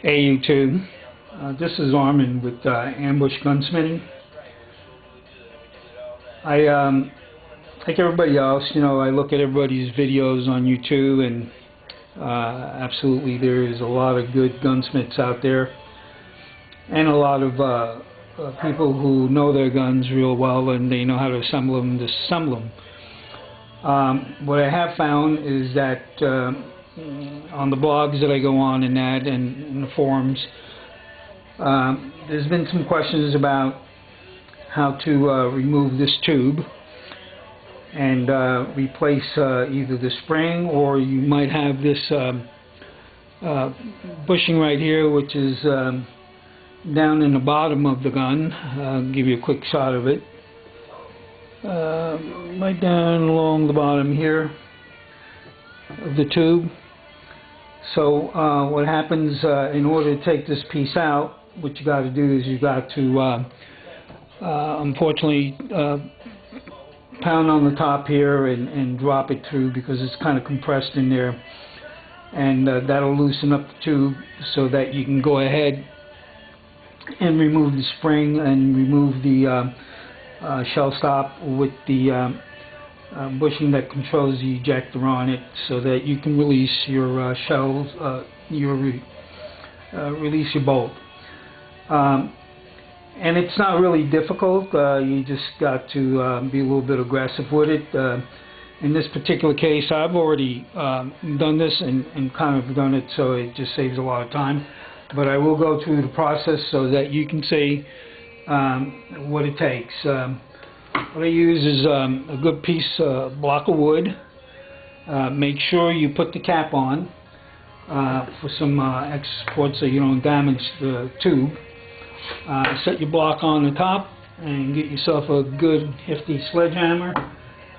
Hey YouTube, this is Armin with Ambush Gunsmithing. Like everybody else, I look at everybody's videos on YouTube, and absolutely there is a lot of good gunsmiths out there, and a lot of people who know their guns real well, and they know how to assemble them. What I have found is that on the blogs that I go on and in the forums, there's been some questions about how to remove this tube and replace either the spring, or you might have this bushing right here, which is down in the bottom of the gun. I'll give you a quick shot of it. Right down along the bottom here of the tube. So what happens in order to take this piece out, what you got to do is you got to unfortunately pound on the top here and drop it through, because it's kind of compressed in there, and that'll loosen up the tube so that you can go ahead and remove the spring and remove the shell stop with the bushing that controls the ejector on it, so that you can release your shells, release your bolt. And it's not really difficult. You just got to be a little bit aggressive with it. In this particular case, I've already done this and kind of done it, so it just saves a lot of time. But I will go through the process so that you can see what it takes. What I use is a good piece, block of wood. Make sure you put the cap on for some extra support so you don't damage the tube. Set your block on the top and get yourself a good hefty sledgehammer,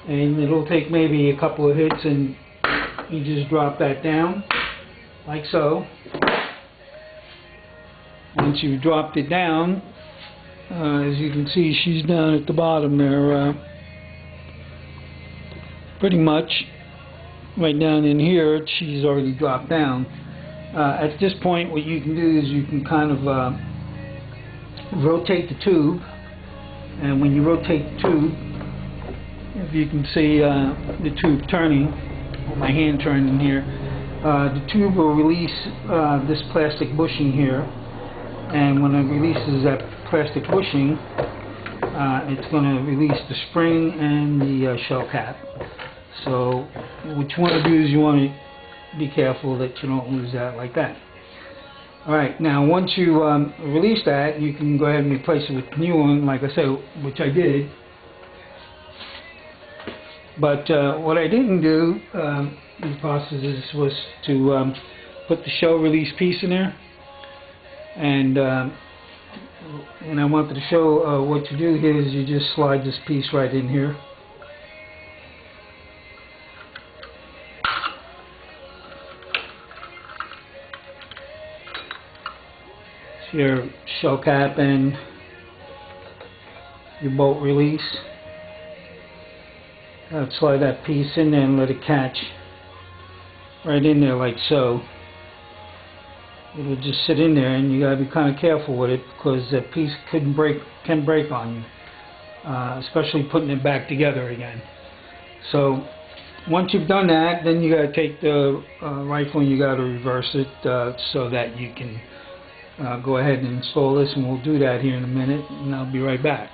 and it'll take maybe a couple of hits, and you just drop that down like so. Once you've dropped it down, as you can see, she's down at the bottom there, pretty much right down in here. She's already dropped down. At this point, what you can do is you can kind of rotate the tube, and when you rotate the tube, if you can see the tube turning, with my hand turning here, the tube will release this plastic bushing here, and when it releases that plastic bushing, it's going to release the spring and the shell cap. So what you want to do is you want to be careful that you don't lose that like that. Alright, now once you release that, you can go ahead and replace it with the new one, like I said, which I did. But what I didn't do in the process was to put the shell release piece in there, and I wanted to show what you do here is you just slide this piece right in here. Your shell cap and your bolt release. Slide that piece in there and let it catch right in there like so. It'll just sit in there, and you gotta be kind of careful with it, because that piece can break on you, especially putting it back together again. So once you've done that, then you gotta take the rifle and you gotta reverse it so that you can go ahead and install this, and we'll do that here in a minute, and I'll be right back.